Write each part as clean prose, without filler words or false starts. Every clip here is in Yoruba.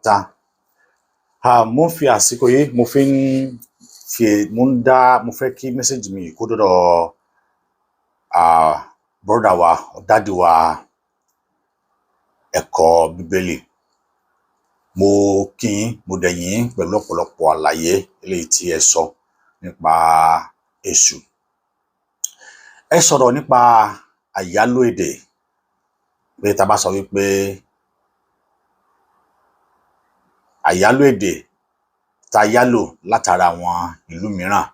ta. Mo fi àsìkò yìí mo fi ń mo fẹ́ kí mẹ́sẹ̀jì mi kó dọ́dọ̀ brọ́dà wa, dádì wa ẹ̀kọ́ bíbélì. Mo kí yín, mo dẹ̀ yìn yín pẹ̀lú ọ̀pọ̀lọpọ̀ àlàyé eléyìí tí ẹ sọ nípa èṣù. Ẹ sọ̀rọ̀ nípa àyálò èdè, pé tá bá sọ wípé àyálò èdè tá yálò látara àwọn ìlú mìíràn,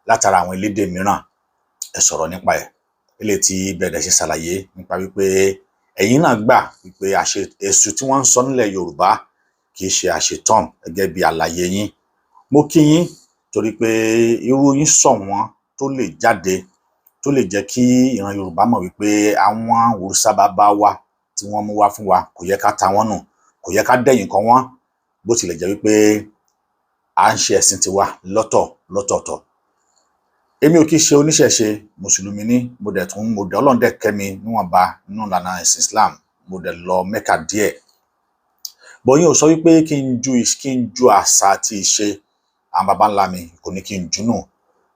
látara àwọn elédè mìíràn, ẹ sọ̀rọ̀ nípa ẹ̀. Eléyìí tí bẹ̀rẹ̀ ṣe ṣàlàyé nípa wípé ẹ̀yin náà gbà wípé èṣù tí wọ́n ń sọ nílẹ̀ Yorùbá kì í ṣe àṣetán gẹ́gẹ́ bí àlàyé yín. Mo kí yín torí pé irú yín sọ wọ́n tó lè jáde, tó lè jẹ́ kí ìran Yorùbá mọ̀ wípé àwọn òrìṣà bàbá wa tí wọ́n mú wá fún wa kò yẹ ká ta wọ́n nù, kò yẹ ká dẹ̀yìn kọ wọ́n, bó tilẹ̀ jẹ́ wípé à ń ṣe ẹ̀sìn tiwa lọ́tọ̀ọ̀tọ̀. Èmi ò kì í ṣe oníṣẹ̀ṣe, mùsùlùmí ni, mo dẹ̀ Ọlọ́run dẹ̀ kẹ́ mi níwọ̀nba nínú ìlànà ẹ̀sìn Islam, mo dẹ̀ lọ Mẹ́kà díẹ̀. Bọ̀ yín ò sọ wípé kí n ju àṣà àti ìṣe àwọn baba ńlá mi, kò ní kí n jù nù,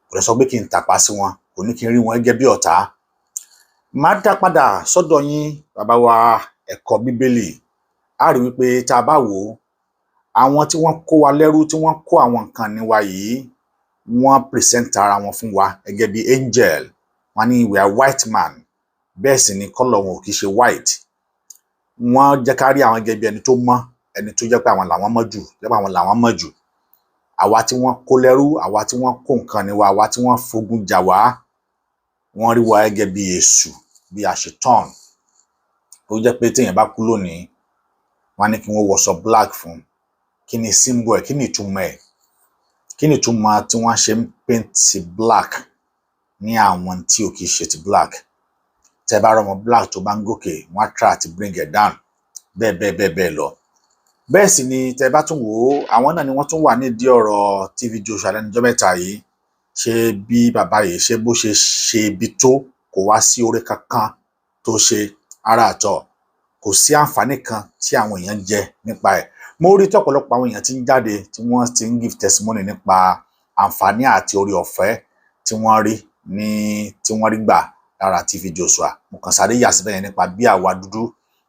kò dẹ̀ sọ pé kí n tàpá sí wọn, kò ní kí n rí wọn gẹ́gẹ́ bí ọ̀tá. Màá dá padà sọ́dọ̀ yín, bàbá wa ẹ̀kọ́ bíbélì. A rí wípé tá a bá wò ó, àwọn tí wọ́n kó wa lẹ́rú, tí wọ́n kó àwọn nǹkan ní wa yìí, wọ́n present ara wọn fún wa gẹ́gẹ́ bí angel. Wọ́n ní we are white man, bẹ́ẹ̀ sì ni kọ́lọ̀ wọn ò kì í ṣe white. Wọ́n jẹ́ ká rí àwọn gẹ́gẹ́ bí ẹni tó mọ́, ẹni tó jẹ́ pé àwọn làwọn mọ̀ jù, àwa tí wọ́n kó lẹ́rú, àwa tí wọ́n kó nǹkan ní wa, àwa tí wọ́n fogun jà wá, wọ́n rí wa gẹ́gẹ́ bí èṣù, bí àṣetán. Ó jẹ́ pé téèyàn bá kú lónìí, wọ́n á ní kí wọ́n wọṣọ black fún. Kí ni symbol ẹ̀? Kí ni ìtumọ̀ ẹ̀? Kí ni ìtumọ̀ tí wọ́n ṣe ń paint black ní àwọn tí ò kìí ṣe ti black? Tẹ́ bá rọmọ black tó bá ń gòkè, wọ́n á try to bring it down, bẹ́ẹ̀ lọ. Bẹ́ẹ̀ sì ni tẹ́ bá tún wò ó, àwọn náà ni wọ́n tún wà nídìí ọ̀rọ̀ TV Joshua lẹ́nu ọjọ́ mẹ́ta yìí. Ṣé bí bàbá yìí ṣe bó ṣe ṣe ibi tó, kò wá sí oore kankan tó ṣe ara àtọ̀, kò sí àǹfààní kan tí àwọn èèyàn jẹ nípa ẹ̀. Mo rí tí ọ̀pọ̀lọpọ̀ àwọn èèyàn ti ń jáde, tí wọ́n ti ń give testimony nípa àǹfààní àti oore ọ̀fẹ́ tí wọ́n rí gbà lára TV Joshua. Mo kàn sáré yà síbẹ̀ yẹn nípa bí àwa dúdú,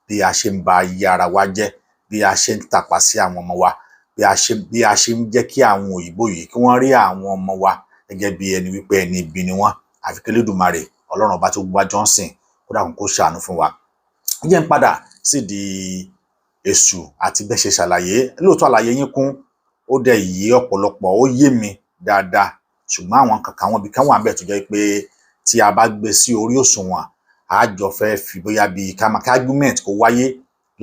bí a ṣe ń ba iye ara wa jẹ́, bí a ṣe ń tàpá sí àwọn ọmọ wa, bí a ṣe ń jẹ́ kí àwọn òyìnbó yìí kí wọ́n rí àwọn ọmọ wa gẹ́gẹ́ bí ẹni wípé ẹni ibi ni wọ́n. Àfi kí Elédùmarè, Ọlọ́run ọba tó gbogbo wa jọ ń sìn, kó dákun kó ṣàánú fún wa. Jẹ́ ń padà sídìí èṣù àti bẹ́ẹ̀ ṣe ṣàlàyé. Lóòótọ́ àlàyé yín kún, ó dẹ̀ yé ọ̀pọ̀lọpọ̀, ó yé mi dáadáa, ṣùgbọ́n àwọn kankan wọn bí kan wà bẹ́ẹ̀ tó jẹ́ pé tí a bá gbé sí orí òṣùwọ̀n, a jọ fẹ́ fi bóyá bí ká argument kó wáyé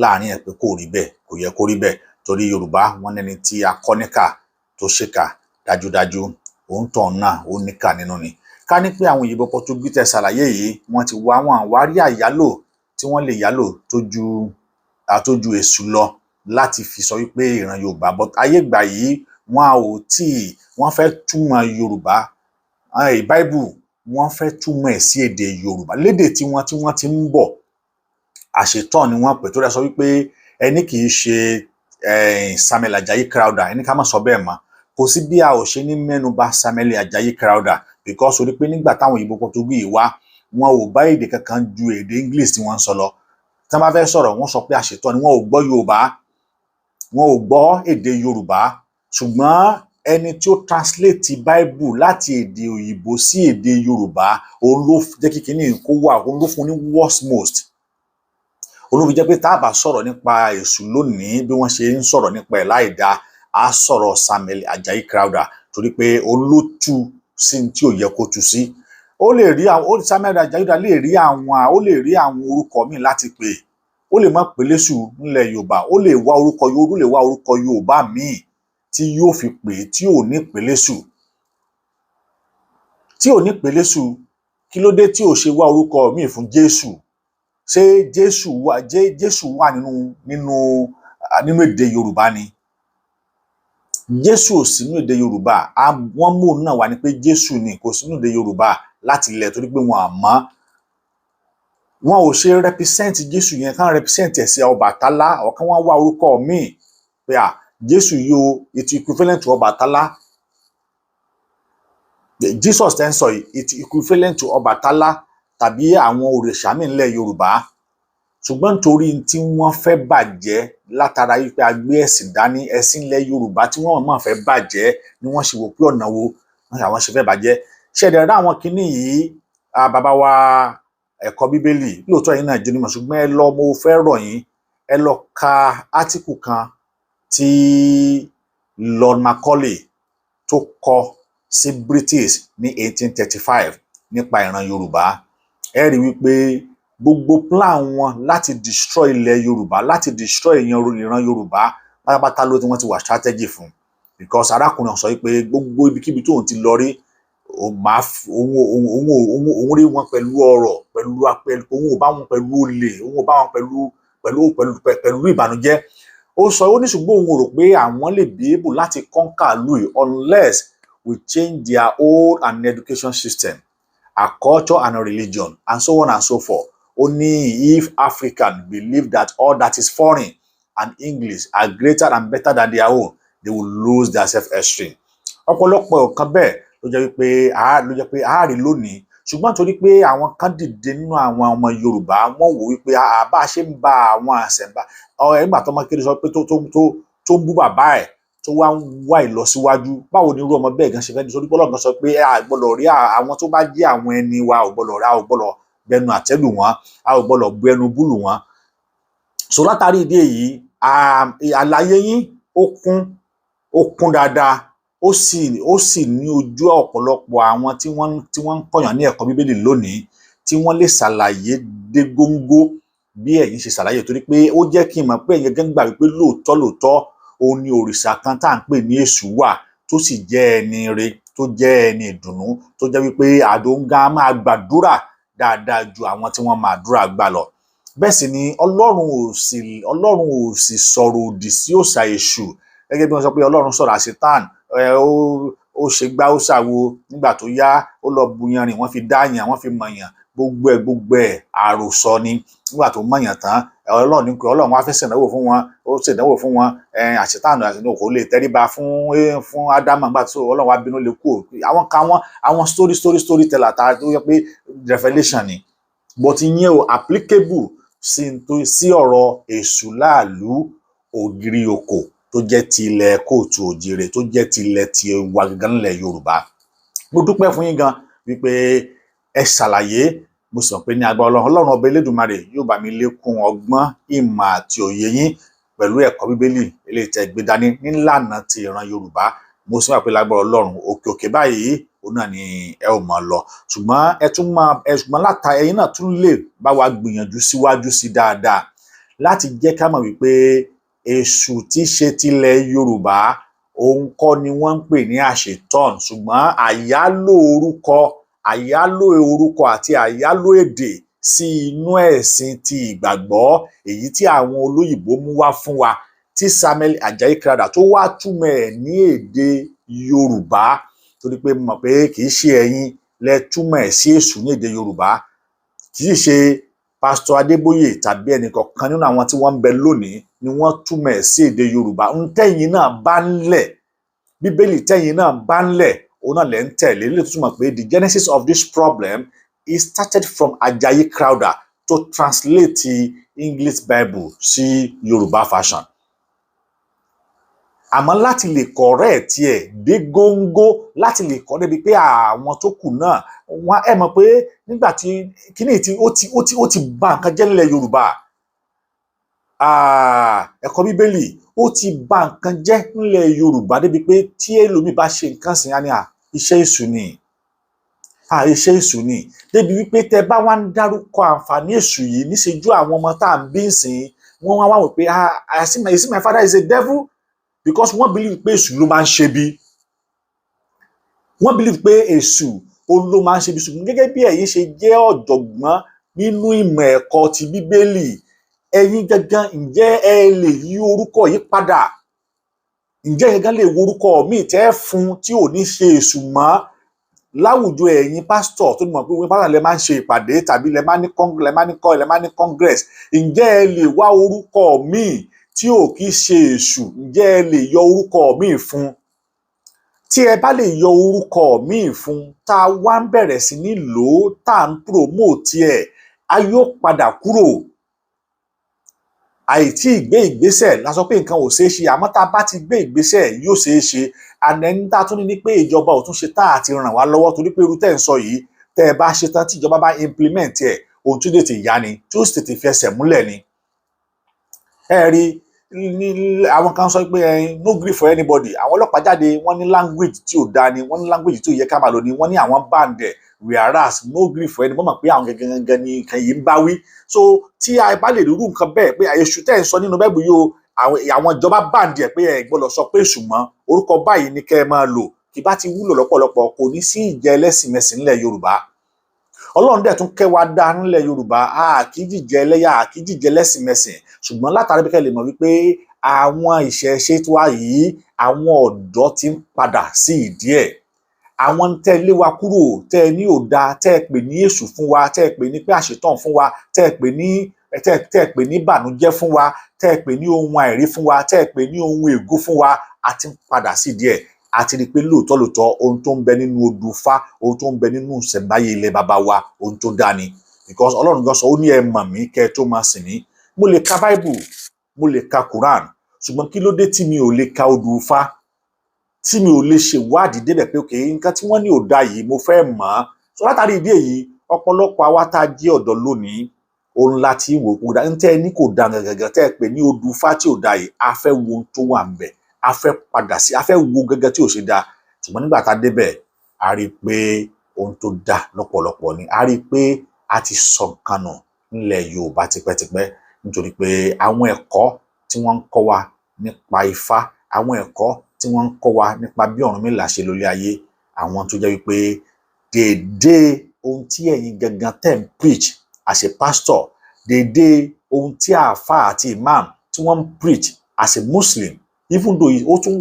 láàrin ẹ̀ pé kò rí bẹ́ẹ̀, kò yẹ kó rí bẹ́ẹ̀. Torí Yorùbá wọ́n lẹ́ni tí a kọ́ níkà tó ṣèkà, dájúdájú òun tàn náà ó níkà nínú ni. Ká ní pé àwọn òyìnbó Pọ́túgí tẹ́ ṣàlàyé yìí, wọ́n ti wá wọn àwárí àyálò tí wọ́n lè yálò tó ju èṣù lọ láti fi sọ wípé ìran Yorùbá. But ayé ìgbà yìí wọ́n fẹ́ túmọ̀ Yorùbá, Bible wọ́n fẹ́ túmọ̀ ẹ̀ sí èdè Yorùbá, lédè tí wọ́n ti ń bọ̀. Àṣetán ni wọ́n pè, tó dẹ̀ sọ wípé ẹni kì í ṣe Samuel Ajayi Crowther, ẹni ká má sọ bẹ́ẹ̀ mọ́. Kò sí bí a ò ṣe ní mẹ́nuba Samuel Ajayi Crowther, because orí pé nígbà táwọn òyìnbó Pọ́túgí yìí wá, wọn ò bá èdè kankan ju èdè English tí wọ́n ń sọ lọ. Tí wọ́n bá fẹ́ sọ̀rọ̀, wọ́n sọ pé àṣetán ni, wọn ò gbọ́ Yorùbá, wọn ò gbọ́ èdè Yorùbá. Ṣùgbọ́n ẹni tí ó translate Bible láti èdè òyìnbó sí èdè Yorùbá, òun ló jẹ́ kí kíní kó wà, òun ló fún ní worst most. Òun ló fi jẹ́ pé tá a bá sọ̀rọ̀ nípa èṣù lónìí, bí wọ́n ṣe ń sọ̀rọ̀ nípa ẹ̀ láìda, á sọ̀rọ̀ Samuel Ajayi Crowther, torí pé òun ló tú sí tí ò yẹ kó tú sí. Samuel Ajayi Crowther lè rí àwọn orúkọ míì láti pè. Ó lè má pè léṣù nílẹ̀ Yorùbá, ó lè wá orúkọ Yorùbá míì tí yóò fi pè, tí ò ní pè léṣù. Kí ló dé tí ò ṣe wá orúkọ míì fún Jésù? Ṣé Jésù wà nínú èdè Yorùbá ni? Jésù ò sí nínú èdè Yorùbá. Wọ́n mú òun náà wá ní pé Jésù ni, kò sí nínú èdè Yorùbá láti ilẹ̀, torí pé wọn àmọ́. Wọn ò ṣe represent Jésù yẹn, kán represent ẹ̀ sí Ọbàtálá, ọ̀kan wọn wá orúkọ míì pé Jésù yìí o it's equivalent to Ọbàtálá. Jesus tẹ́ ń sọ yìí it's equivalent to Ọbàtálá tàbí àwọn òrìṣà míì nílẹ̀ Yorùbá. Ṣùgbọ́n nítorí tí wọ́n fẹ́ bàjẹ́ látara yìí pé a gbé ẹ̀sìn dání, ẹ̀sìn ilẹ̀ Yorùbá tí wọ́n máa fẹ́ bàjẹ́ ni wọ́n ṣe wò pé ọ̀nà wo àwọn ṣe fẹ́ bàjẹ́. Ṣẹ̀dẹ̀ rá àwọn kinní yìí bàbá wa ẹ̀kọ́ Bíbélì lóòótọ́ yìí náà jẹ́ onímọ̀, ṣùgbọ́n ẹ lọ, mo fẹ́ rọ̀ yín, ẹ lọ ka átíkù kan tí Lord Macaulay tó kọ sí British ní 1835 nípa ìran Yorùbá. Ẹ rí wípé gbogbo plan wọn láti destroy ilẹ̀ Yorùbá, láti destroy ìran Yorùbá pátápátá ló tí wọ́n ti wà strategy fún. Because arákùnrin sọ wípé gbogbo ibikíbi tóun ti lọ rí òun rí wọn pẹ̀lú ọ̀rọ̀, òun ò bá wọn pẹ̀lú olè, òun ò bá wọn pẹ̀lú ìbànújẹ́. Ó sọ ó ní ṣùgbọ́n òun rò pé àwọn lè be able láti conquer Louis unless we change their old and education system, our culture and our religion, and so on and so forth. Only if Africans believe that all that is foreign and English are greater and better than their own, they will lose their self-esteem. Ọ̀pọ̀lọpọ̀ nǹkan bẹ́ẹ̀ ló jẹ́ pé a rí lónìí, ṣùgbọ́n torí pé àwọn kan dìde nínú àwọn ọmọ Yorùbá, wọ́n wò wípé bá a ṣe ń ba àwọn àṣẹ̀mbá ẹgbà tó máa kéde sọ pé tó ń bú bàbá ẹ̀ tó wá ń wá ìlọsíwájú, báwo ni irú ọmọ bẹ́ẹ̀ gan ṣe fẹ́ nítorí pé Ọlọ́run sọ pé a gbọ́dọ̀ rí àwọn tó bá jẹ́ àwọn ẹni wa, ò gbọ́dọ̀ bẹnu àtẹ́lù wọn, a ò gbọ́dọ̀ bu ẹnu búlù wọn. So látàrí ìdí èyí àlàyé yín ó kún dáadáa, ó sì ní ojú ọ̀pọ̀lọpọ̀ àwọn tí wọ́n ń kọ̀yàn ní ẹ̀kọ́ Bíbélì lónìí tí wọ́n lè ṣàlàyé dé góńgó bí ẹ̀yin ṣe ṣàlàyé, torí pé ó jẹ́ kí n mọ̀ pé ẹ̀yin gẹ́gẹ́ gbà wípé lóòótọ́ òun ni òrìṣà kan tá à ń pè ní Èṣù wà, tó sì jẹ́ ẹni ire, tó jẹ́ ẹni ìdùnnú, tó jẹ́ wípé àdóńgá máa gbàdúrà dáadáa ju àwọn tí wọ́n máa dúrà gbà lọ. Bẹ́ẹ̀ sì ni Ọlọ́run ò sì sọ̀rọ̀ òdì sí òòṣà Èṣù, gẹ́gẹ́ bí wọ́n sọ pé Ọlọ́run sọ̀rọ̀ asetani, ó ṣe gbá ó ṣàwo, nígbà tó yá ó lọ buyanrìn, wọ́n fi dáyàn, wọ́n fi mọ̀yàn, gbogbo ẹ̀ àròsọ ni. Nígbà tó mọ̀yàn tán, Ọlọ́run wá fẹ́ ṣèdánwò fún wọn, ó ṣèdánwò fún wọn, asetani kò lè tẹríba fún Ádámù, nígbà tó Ọlọ́run wá bínú lè kú. Àwọn story teller tó yẹ pé revelation ni, but ìyẹn ò applicable sí ọ̀rọ̀ Èṣù láàlú ògiri òkò tó jẹ́ ti ilẹ̀ kóòtù òjìrè, tó jẹ́ ti ilẹ̀ ti wa gangan nílẹ̀ Yorùbá. Mo dúpẹ́ fún yín gan wípé ẹ ṣàlàyé, mo sọ pé ní agbára Ọlọ́run ọba Elédùmarè yóò bá mi lékún ọgbọ́n, ìmọ̀ àti òye yín pẹ̀lú ẹ̀kọ́ Bíbélì eléyìí tẹ́ gbé dání nílànà ti ìran Yorùbá. Mo sì wà pé lágbára Ọlọ́run òkè báyìí òun náà ni ẹ ò mọ̀ lọ, ṣùgbọ́n ẹ̀yin náà tún lè bá wa gbìyànjú síwájú sí dáadáa láti jẹ́ ká mọ̀ wípé Èṣù tí ṣe tilẹ̀ Yorùbá òun kọ́ ni wọ́n ń pè ní àṣetán, ṣùgbọ́n àyálò orúkọ àti àyálò èdè sí inú ẹ̀sìn ti ìgbàgbọ́ èyí tí àwọn olóyìnbó mú wá fún wa, tí Samuel Ajayi Crowther tó wá túmọ̀ ẹ̀ ní èdè Yorùbá, torí pé mọ̀ pé kì í ṣe ẹ̀yin lẹ túmọ̀ ẹ̀ sí Èṣù ní èdè Yorùbá, kì í ṣe Pásítọ̀ Adébóyè tàbí ẹnìkọ̀ọ̀kan nínú àwọn tí wọ́n ń bẹ lónìí ni wọ́n túmọ̀ ẹ̀ sí èdè Yorùbá. Tẹ́yin náà bá ń lẹ̀, Bíbélì tẹ́yin náà bá ń lẹ̀, òun náà lẹ̀ ń tẹ̀lé. Lè túmọ̀ pé the genesis of this problem is started from Ajayi Crowther to translate the English Bible sí Yorùbá fashion. Àmọ́ láti lè correct ẹ̀ dé góńgó, láti lè kọ́ débi pé àwọn tó kù náà wọ́n ẹ mọ̀ pé nígbà tí kíní tí ó ti bà nǹkan jẹ́ nílẹ̀ Yorùbá, ẹ̀kọ́ Bíbélì ó ti bà nǹkan jẹ́ nílẹ̀ Yorùbá débi pé tí ẹlòmíì bá ṣe nǹkan sìn á ní iṣẹ́ Èṣù ni, iṣẹ́ Èṣù ni, débi wípé tẹ bá wá ń dárúkọ àǹfààní Èṣù yìí níṣejú àwọn ọmọ tá à ń bí sìn, wọ́n wá wò pé I see my father is a devil, because wọ́n believe pé Èṣù ló máa ń ṣe bí, wọ́n believe pé Èṣù ló máa ń ṣe bí. Ṣùgbọ́n gẹ́gẹ́ bí ẹ̀yin ṣe jẹ́ ọ̀jọ̀gbọ́n nínú ìmọ̀ ẹ̀kọ́ ti Bíbélì, ẹ̀yin gangan ǹjẹ́ ẹ lè yí orúkọ yìí padà? Ǹjẹ́ ẹ gangan lè wo orúkọ míì tẹ́ fún tí ò ní ṣe Èṣù mọ́ láwùjọ ẹ̀yin pásítọ̀ tó mọ̀ pé pásítọ̀ lẹ máa ń ṣe ìpàdé tàbí lẹ máa ní congress, ǹjẹ́ ẹ lè wá orúkọ míì tí ò kì í ṣe èṣù, ǹjẹ́ ẹ lè yọ orúkọ míì fún? Tí ẹ bá lè yọ orúkọ míì fún, tá a wá ń bẹ̀rẹ̀ sí ní lò ó, tá à ń promote ẹ̀, a yóò padà kúrò. Àìtí ìgbé ìgbésẹ̀ la sọ pé nǹkan ò ṣeé ṣe, àmọ́ tá a bá ti gbé ìgbésẹ̀ yóò ṣeé ṣe. Ànẹ́ni tá a tún ní pé ìjọba ò tún ṣe tá àti ràn wá lọ́wọ́, torí pé irú tẹ́ ń sọ yìí, tẹ́ ẹ bá ṣe tán tí ìjọba bá implement ẹ̀, ohun tó tètè yá ni, tí ó sì tètè fi ẹsẹ̀ múlẹ̀ ni. Ẹ rí àwọn kan sọ pé no gree for anybody. Àwọn ọlọ́pàá jáde, wọ́n ní language tí ò dáa ni, wọ́n ní language tí ò yẹ ká máa lò ní, wọ́n ní àwọn band ẹ̀, whereas no gree for anybody. Wọ́n mọ̀ pé àwọn gangan ni nǹkan yìí ń bá wí. So tí a bá lè rú nǹkan bẹ́ẹ̀ pé èṣù tẹ́ ń sọ nínú Bíbélì yìí o, àwọn ìjọba band ẹ̀ pé ẹ gbọ́dọ̀ sọ pé èṣù mọ́, orúkọ báyìí ni kẹ́ ẹ máa lò, kí bá ti wúlò lọ́pọ̀lọpọ̀, kò ní sí ìjẹ ẹlẹ́sìnmẹsìn nílẹ̀ Yorùbá. Ọlọ́run dẹ̀ tún kẹ́ wa dá nílẹ̀ Yorùbá, a kì í jíjẹ ẹlẹ́yà, a kì í jíjẹ ẹlẹ́sìnmẹsìn, ṣùgbọ́n látàrí bí kẹ́ lè mọ̀ wípé àwọn ìṣẹ̀ṣe tó wà yìí, àwọn ọ̀dọ́ ti ń padà sí ìdí ẹ̀. Àwọn tẹ́ lé wa kúrò, tẹ́ ní ò dáa, tẹ́ pè ní èṣù fún wa, tẹ́ pè ní pé àṣetán fún wa, tẹ́ pè ní bànújẹ́ fún wa, tẹ́ pè ní ohun àìrí fún wa, tẹ́ pè ní ohun ègún fún wa, a ti ń padà sí ìdí ẹ̀. A ti rí pé lóòótọ́ ohun tó ń bẹ nínú odù Ifá, ohun tó ń bẹ nínú ìṣẹ̀ǹbáyé ilẹ̀ baba wa, ohun tó dá ni. Because Ọlọ́run gan sọ, ó ní ẹ mọ̀ mí kẹ́ ẹ tó máa sìn mí. Mo lè ka Bible, mo lè ka Quran, ṣùgbọ́n kí ló dé tí mi ò lè ka odù Ifá, tí mi ò lè ṣèwádìí débẹ̀ pé okay, nǹkan tí wọ́n ní ò dá yìí mo fẹ́ mọ̀ ọ́. So látàrí ìdí èyí, ọ̀pọ̀lọpọ̀ àwa tá a jẹ́ ọ̀dọ́ lónìí, ohun láti wò kó dá, ń tẹ́ ẹ ní kò dá gẹ́gẹ́, tẹ́ ẹ pè ní odù Ifá tí ò dá yìí, a fẹ́ wo ohun tó wà ń bẹ̀, a fẹ́ padà sí, a fẹ́ wo gẹ́gẹ́ tí ò ṣe dá. Ṣùgbọ́n nígbà tá a débẹ̀, a rí i pé ohun tó dá lọ́pọ̀lọpọ̀ ni. A rí i pé a ti sọ nǹkan nù nílẹ̀ Yorùbá tipẹ́tipẹ́, nítorí pé àwọn ẹ̀kọ́ tí wọ́n ń kọ́ wa nípa Ifá, àwọn ẹ̀kọ́ tí wọ́n ń kọ́ wa nípa bí Ọ̀rúnmìlà ṣe lólé ayé, àwọn tó jẹ́ wípé déédéé ohun tí ẹ̀yin gangan tẹ̀ ń preach as a pastor, déédéé ohun tí àáfàá àti imam tí wọ́n ń preach as a Muslim, even though ó tún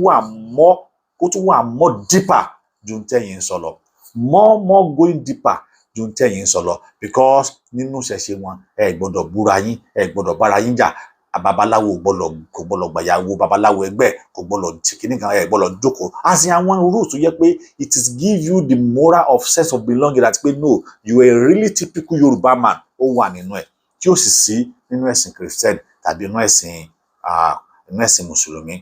wà more deeper ju ohun tẹ́yin ń sọ lọ, more going deeper ju ohun tẹ́yin ń sọ lọ. Because nínú ìṣẹ̀ṣe wọn, ẹ gbọ́dọ̀ búra yín, ẹ gbọ́dọ̀ bára yín jà, babaláwo kò gbọ́dọ̀ gbàyàwó babaláwo ẹgbẹ́, kò gbọ́dọ̀ tìkíní kan, ẹ gbọ́dọ̀ jókòó. As in àwọn rules tó yẹ pé it is give you the moral of sense of belonging, that pé no, you are a really typical Yorùbá man, ó wà nínú ẹ̀, tí ó sì sí nínú ẹ̀sìn Christian tàbí nínú ẹ̀sìn Mùsùlùmí.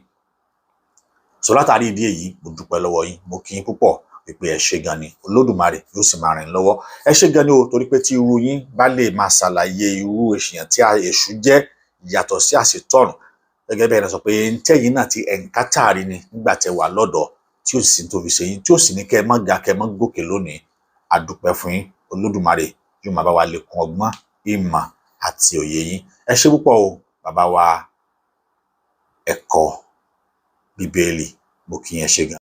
So látàrí ìdí èyí, mo dúpẹ́ lọ́wọ́ yín, mo kí yín púpọ̀ pé ẹ ṣé gan ni, Olódùmarè yóò sì máa rìn lọ́wọ́. Ẹ ṣé gan ni o, torí pé tí irú yín bá lè máa ṣàlàyé irú èṣìyàn tí èṣù jẹ́ yàtọ̀ sí àṣetọ́rùn, gẹ́gẹ́ bẹ́ẹ̀ náà sọ pé tẹ́yin náà ti ẹ̀ǹkátàrí ni nígbà tẹ́ wà lọ́dọ̀, tí ó sì tó fi ṣe yín, tí ó sì ní kẹ́ ẹ má ga, kẹ́ ẹ má gòkè lónìí. A dúpẹ́ fún yín, Olódùmarè yóò máa bá wa lékún ọgbọ́n, ìmọ̀ àti òye yín. Ẹ ṣé púpọ̀ o, bàbá wa ẹ̀kọ́ Bíbélì, mo kí yín, ẹ ṣé gan.